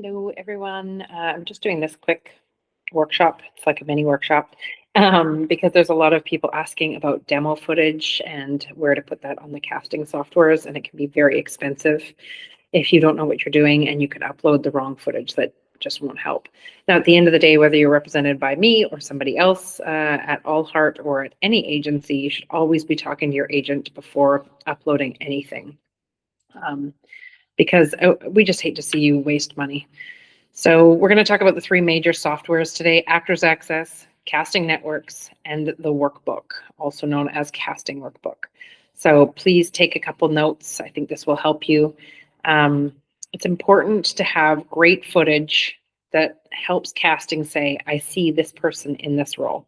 Hello, everyone. I'm just doing this quick workshop. It's like a mini workshop because there's a lot of people asking about demo footage and where to put that on the casting softwares, and it can be very expensive if you don't know what you're doing, and you can upload the wrong footage that just won't help. Now, at the end of the day, whether you're represented by me or somebody else at All Heart or at any agency, you should always be talking to your agent before uploading anything. Because we just hate to see you waste money. So we're going to talk about the three major softwares today: Actors Access, Casting Networks, and the Workbook, also known as Casting Workbook. So please take a couple notes. I think this will help you. It's important to have great footage that helps casting say, I see this person in this role.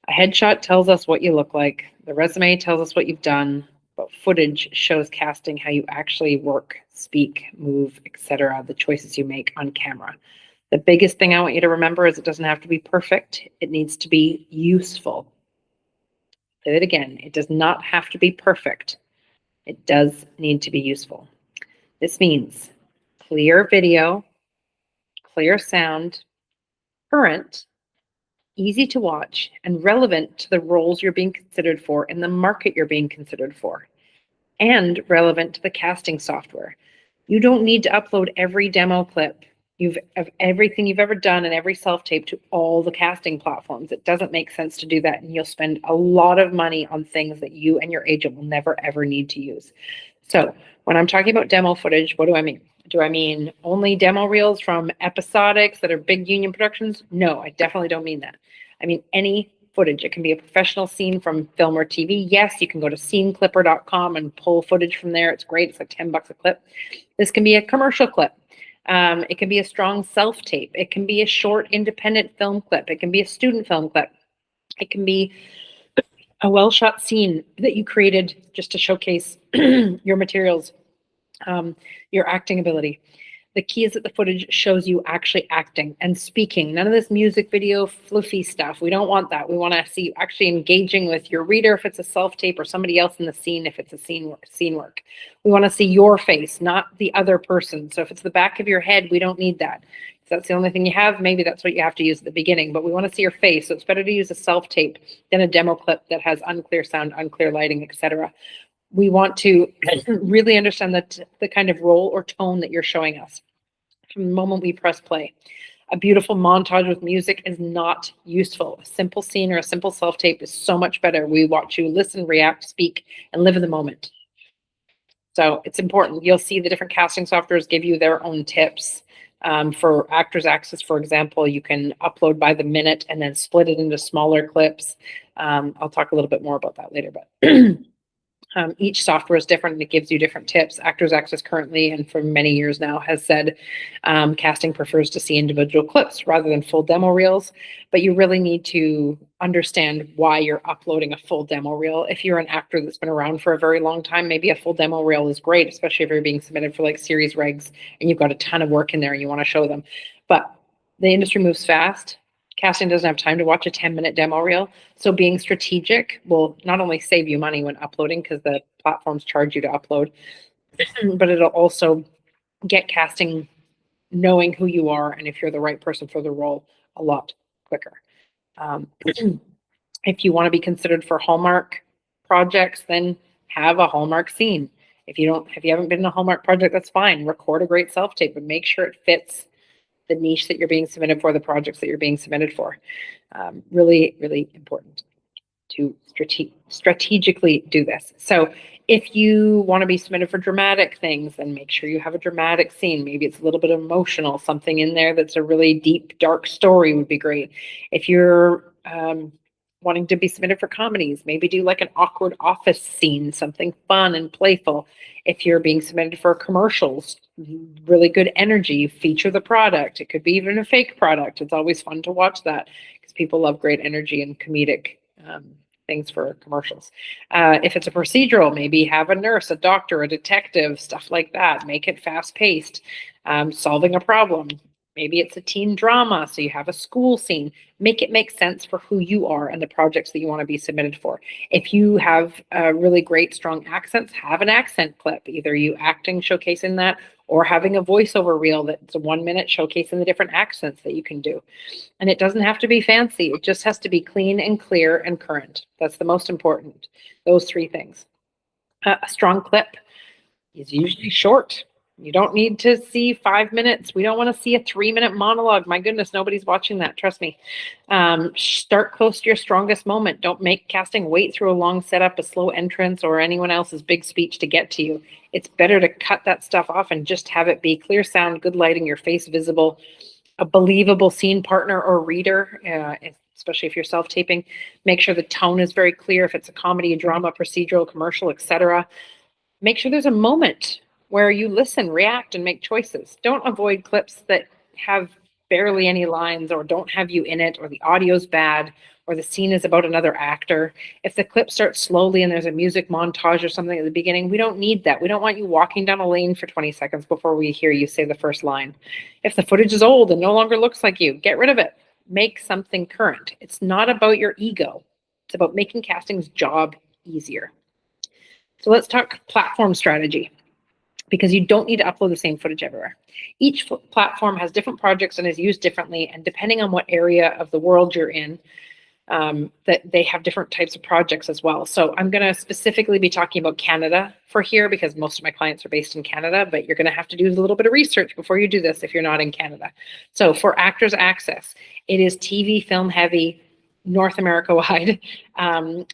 A headshot tells us what you look like. The resume tells us what you've done. But footage shows casting how you actually work, speak, move, etc., the choices you make on camera. The biggest thing I want you to remember is it doesn't have to be perfect. It needs to be useful. Say it again. It does not have to be perfect. It does need to be useful. This means clear video, clear sound, current, easy to watch, and relevant to the roles you're being considered for and the market you're being considered for, and relevant to the casting software. You don't need to upload every demo clip of everything you've ever done and every self-tape to all the casting platforms. It doesn't make sense to do that, and you'll spend a lot of money on things that you and your agent will never ever need to use. So when I'm talking about demo footage, what do I mean? Do I mean only demo reels from episodics that are big union productions? No, I definitely don't mean that. I mean any footage. It can be a professional scene from film or TV. Yes, you can go to sceneclipper.com and pull footage from there. It's great. It's like $10 a clip. This can be a commercial clip. It can be a strong self-tape. It can be a short independent film clip. It can be a student film clip. It can be a well-shot scene that you created just to showcase your materials, your acting ability. The key is that the footage shows you actually acting and speaking. None of this music video floofy stuff. We don't want that. We want to see you actually engaging with your reader if it's a self-tape, or somebody else in the scene if it's a scene work. We want to see your face, not the other person. So if it's the back of your head, we don't need that. If that's the only thing you have, maybe that's what you have to use at the beginning, but we want to see your face. So it's better to use a self-tape than a demo clip that has unclear sound, unclear lighting, etc. We want to really understand the kind of role or tone that you're showing us from the moment we press play. A beautiful montage with music is not useful. A simple scene or a simple self-tape is so much better. We watch you listen, react, speak, and live in the moment. So it's important. You'll see the different casting softwares give you their own tips. For Actors Access, for example, you can upload by the minute and then split it into smaller clips. I'll talk a little bit more about that later, but each software is different and it gives you different tips. Actors Access currently, and for many years now, has said casting prefers to see individual clips rather than full demo reels, but you really need to understand why you're uploading a full demo reel. If you're an actor that's been around for a very long time, maybe a full demo reel is great, especially if you're being submitted for like series regs and you've got a ton of work in there and you want to show them. But the industry moves fast. Casting doesn't have time to watch a 10-minute demo reel. So being strategic will not only save you money when uploading, because the platforms charge you to upload, but it'll also get casting knowing who you are and if you're the right person for the role a lot quicker. If you want to be considered for Hallmark projects, then have a Hallmark scene. If you haven't been in a Hallmark project, that's fine. Record a great self-tape, but make sure it fits the niche that you're being submitted for, the projects that you're being submitted for. Really, really important to strategically do this. So if you want to be submitted for dramatic things, then make sure you have a dramatic scene. Maybe it's a little bit emotional, something in there that's a really deep, dark story would be great. If you're wanting to be submitted for comedies, maybe do like an awkward office scene, something fun and playful. If you're being submitted for commercials, really good energy, feature the product. It could be even a fake product. It's always fun to watch that because people love great energy and comedic things for commercials. If it's a procedural, maybe have a nurse, a doctor, a detective, stuff like that. Make it fast-paced, solving a problem. Maybe it's a teen drama, so you have a school scene. Make it make sense for who you are and the projects that you want to be submitted for. If you have really great, strong accents, have an accent clip. Either you acting, showcasing that, or having a voiceover reel that's a 1 minute showcasing the different accents that you can do. And it doesn't have to be fancy. It just has to be clean and clear and current. That's the most important, those three things. A strong clip is usually short. You don't need to see 5 minutes. We don't want to see a 3-minute monologue. My goodness, nobody's watching that. Trust me. Start close to your strongest moment. Don't make casting wait through a long setup, a slow entrance, or anyone else's big speech to get to you. It's better to cut that stuff off and just have it be clear sound, good lighting, your face visible, a believable scene partner or reader, especially if you're self-taping. Make sure the tone is very clear. If it's a comedy, a drama, procedural, commercial, etc. Make sure there's a moment where you listen, react, and make choices. Don't avoid clips that have barely any lines or don't have you in it, or the audio's bad, or the scene is about another actor. If the clip starts slowly and there's a music montage or something at the beginning, we don't need that. We don't want you walking down a lane for 20 seconds before we hear you say the first line. If the footage is old and no longer looks like you, get rid of it. Make something current. It's not about your ego. It's about making casting's job easier. So let's talk platform strategy, because you don't need to upload the same footage everywhere. Each platform has different projects and is used differently, and depending on what area of the world you're in, that they have different types of projects as well. So I'm going to specifically be talking about Canada for here, because most of my clients are based in Canada, but you're going to have to do a little bit of research before you do this if you're not in Canada. So for Actors Access, it is TV film heavy, North America wide.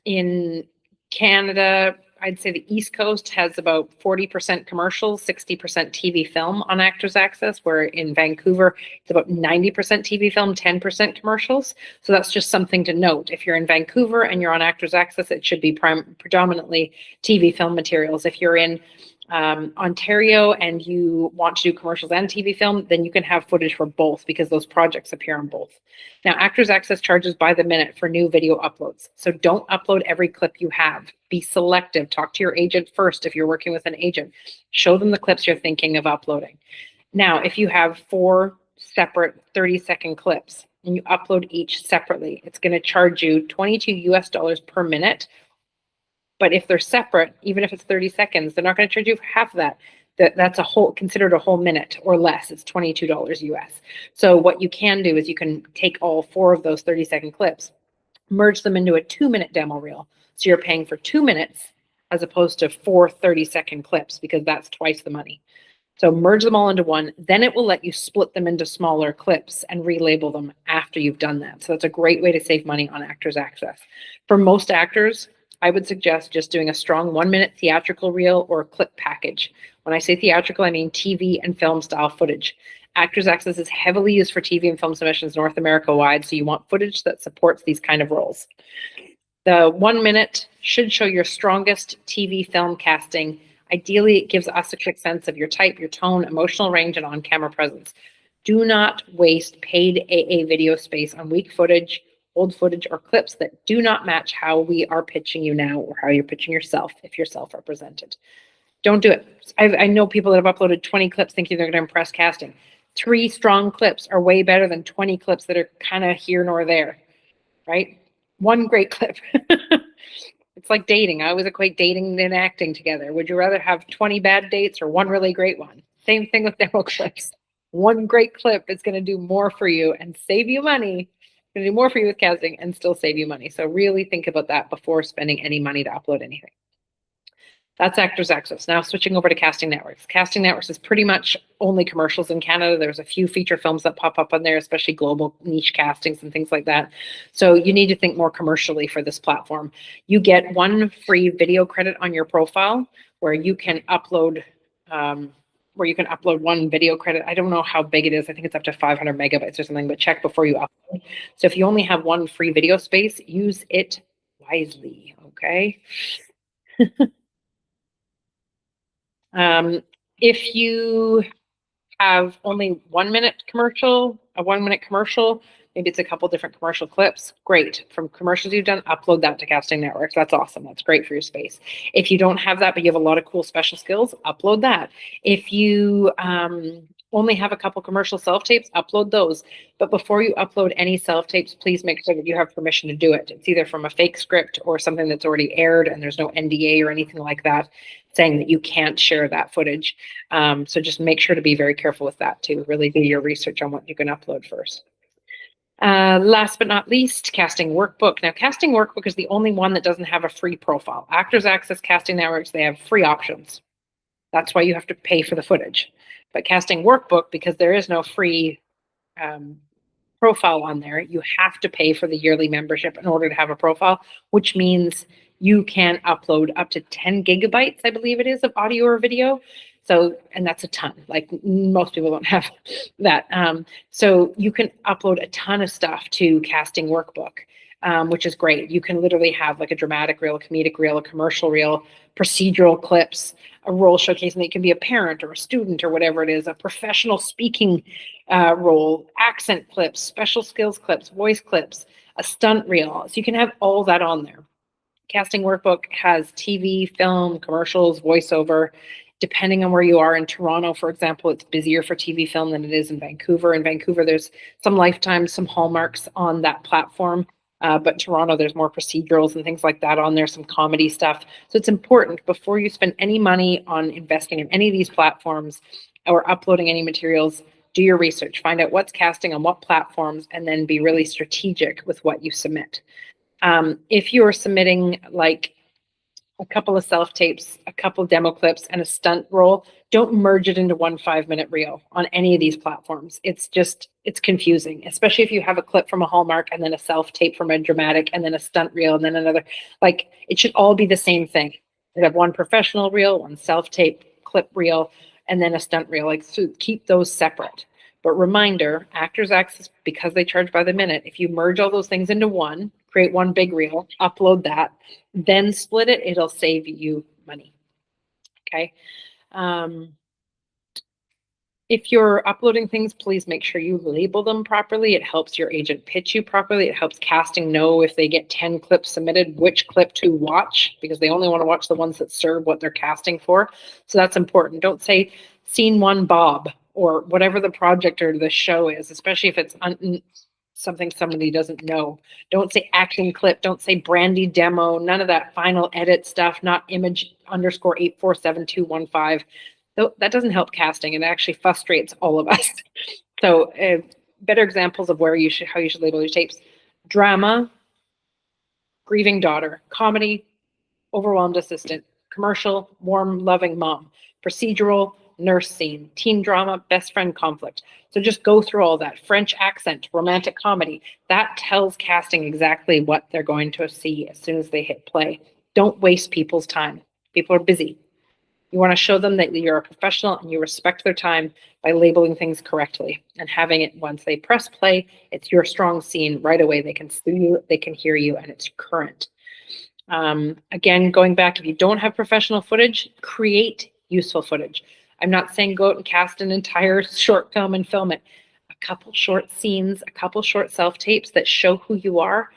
In Canada, I'd say the East Coast has about 40% commercials, 60% TV film on Actors Access, where in Vancouver, it's about 90% TV film, 10% commercials. So that's just something to note. If you're in Vancouver and you're on Actors Access, it should be predominantly TV film materials. If you're in Ontario and you want to do commercials and TV film, then you can have footage for both, because those projects appear on both. Now, Actors Access charges by the minute for new video uploads. So don't upload every clip you have. Be selective. Talk to your agent first if you're working with an agent. Show them the clips you're thinking of uploading. Now, if you have 4 separate 30-second clips and you upload each separately, it's going to charge you $22 per minute. But if they're separate, even if it's 30 seconds, they're not going to charge you for half of that. That's considered a whole minute or less. It's $22 US. So what you can do is you can take all 4 of those 30-second clips, merge them into a 2-minute demo reel. So you're paying for 2 minutes as opposed to 4 30-second clips, because that's twice the money. So merge them all into one. Then it will let you split them into smaller clips and relabel them after you've done that. So that's a great way to save money on Actors Access. For most actors, I would suggest just doing a strong 1-minute theatrical reel or clip package. When I say theatrical, I mean TV and film style footage. Actors Access is heavily used for TV and film submissions North America wide, so you want footage that supports these kind of roles. The 1 minute should show your strongest TV film casting. Ideally, it gives us a quick sense of your type, your tone, emotional range, and on-camera presence. Do not waste paid AA video space on weak footage, old footage, or clips that do not match how we are pitching you now, or how you're pitching yourself if you're self-represented. Don't do it. I know people that have uploaded 20 clips thinking they're going to impress casting. 3 strong clips are way better than 20 clips that are kind of here nor there, right? 1 great clip. It's like dating. I always equate dating and acting together. Would you rather have 20 bad dates or 1 really great one? Same thing with demo clips. 1 great clip is going to do more for you and save you money. It's going to do more for you with casting and still save you money. So really think about that before spending any money to upload anything. That's Actors Access. Now switching over to Casting Networks. Casting Networks is pretty much only commercials in Canada. There's a few feature films that pop up on there, especially global niche castings and things like that. So you need to think more commercially for this platform. You get 1 free video credit on your profile where you can upload 1 video credit. I don't know how big it is. I think it's up to 500 megabytes or something, but check before you upload. So if you only have 1 free video space, use it wisely, okay? If you have only 1 minute commercial, maybe it's a couple different commercial clips, great. From commercials you've done, upload that to Casting Networks. That's awesome. That's great for your space. If you don't have that, but you have a lot of cool special skills, upload that. If you only have a couple commercial self-tapes, upload those. But before you upload any self-tapes, please make sure that you have permission to do it. It's either from a fake script or something that's already aired and there's no NDA or anything like that saying that you can't share that footage. So just make sure to be very careful with that too. Really do your research on what you can upload first. Last but not least, Casting Workbook. Now, Casting Workbook is the only one that doesn't have a free profile. Actors Access, Casting Networks, they have free options. That's why you have to pay for the footage. But Casting Workbook, because there is no free profile on there, you have to pay for the yearly membership in order to have a profile, which means you can upload up to 10 gigabytes, I believe it is, of audio or video. So, and that's a ton. Like most people don't have that. So you can upload a ton of stuff to Casting Workbook, which is great. You can literally have like a dramatic reel, a comedic reel, a commercial reel, procedural clips, a role showcasing that you can be a parent or a student or whatever it is, a professional speaking role, accent clips, special skills clips, voice clips, a stunt reel. So you can have all that on there. Casting Workbook has TV, film, commercials, voiceover. Depending on where you are in Toronto, for example, it's busier for TV film than it is in Vancouver. In Vancouver, there's some Lifetime, some Hallmarks on that platform. But Toronto, there's more procedurals and things like that on there, some comedy stuff. So it's important before you spend any money on investing in any of these platforms or uploading any materials, do your research, find out what's casting on what platforms, and then be really strategic with what you submit. If you're submitting like a couple of self-tapes, a couple demo clips, and a stunt roll, don't merge it into one 5-minute reel on any of these platforms. It's confusing, especially if you have a clip from a Hallmark and then a self-tape from a dramatic and then a stunt reel and then another. Like, it should all be the same thing. You have one professional reel, one self-tape clip reel, and then a stunt reel. Like, so keep those separate. But reminder, Actors Access, because they charge by the minute, if you merge all those things into one, create one big reel, upload that, then split it, it'll save you money. Okay. If you're uploading things, please make sure you label them properly. It helps your agent pitch you properly. It helps casting know if they get 10 clips submitted, which clip to watch, because they only want to watch the ones that serve what they're casting for. So that's important. Don't say scene 1 Bob or whatever the project or the show is, especially if it's something somebody doesn't know. Don't say acting clip. Don't say brandy demo. None of that final edit stuff, not image underscore 847215. That doesn't help casting. It actually frustrates all of us. So better examples of how you should label your tapes: drama, grieving daughter; comedy, overwhelmed assistant; commercial, warm, loving mom; procedural, nurse scene; teen drama, best friend conflict. So just go through all that. French accent, romantic comedy. That tells casting exactly what they're going to see as soon as they hit play. Don't waste people's time. People are busy. You want to show them that you're a professional and you respect their time by labeling things correctly and having it once they press play, it's your strong scene right away. They can see you, they can hear you, and it's current. Again, going back, if you don't have professional footage, create useful footage. I'm not saying go out and cast an entire short film and film it. A couple short scenes, a couple short self-tapes that show who you are.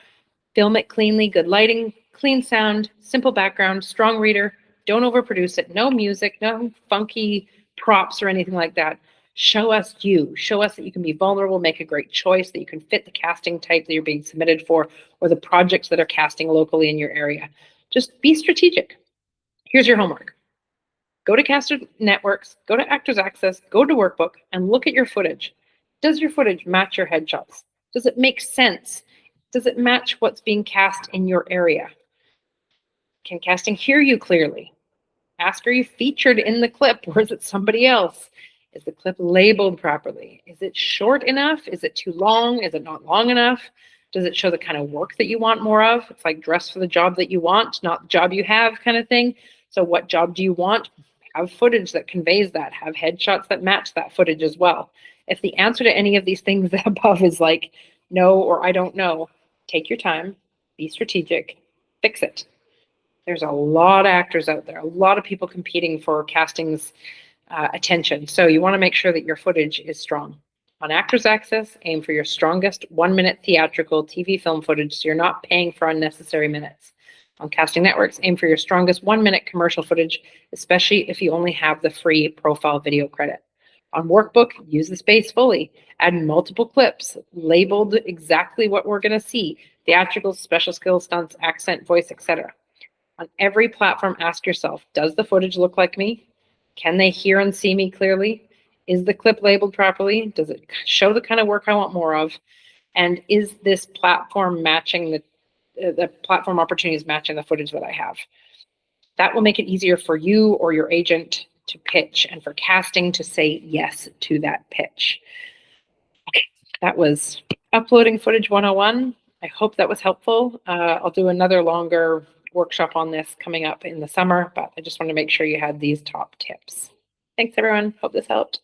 Film it cleanly, good lighting, clean sound, simple background, strong reader. Don't overproduce it. No music, no funky props or anything like that. Show us you. Show us that you can be vulnerable, make a great choice, that you can fit the casting type that you're being submitted for, or the projects that are casting locally in your area. Just be strategic. Here's your homework. Go to Caster Networks, go to Actors Access, go to Workbook, and look at your footage. Does your footage match your headshots? Does it make sense? Does it match what's being cast in your area? Can casting hear you clearly? Ask, are you featured in the clip, or is it somebody else? Is the clip labeled properly? Is it short enough? Is it too long? Is it not long enough? Does it show the kind of work that you want more of? It's like dress for the job that you want, not the job you have kind of thing. So what job do you want? Have footage that conveys that. Have headshots that match that footage as well. If the answer to any of these things above is like no or I don't know, take your time, be strategic, fix it. There's a lot of actors out there, a lot of people competing for casting's attention. So you want to make sure that your footage is strong. On Actors Access, aim for your strongest 1-minute theatrical TV film footage so you're not paying for unnecessary minutes. On Casting Networks, aim for your strongest 1-minute commercial footage, especially if you only have the free profile video credit. On Workbook, use the space fully. Add multiple clips labeled exactly what we're going to see: theatricals, special skills, stunts, accent, voice, etc. On every platform, ask yourself, does the footage look like me? Can they hear and see me clearly? Is the clip labeled properly? Does it show the kind of work I want more of? And is this platform matching the platform opportunities matching the footage that I have? That will make it easier for you or your agent to pitch and for casting to say yes to that pitch. Okay, that was uploading footage 101. I hope that was helpful. I'll do another longer workshop on this coming up in the summer, but I just want to make sure you had these top tips. Thanks, everyone. Hope this helped.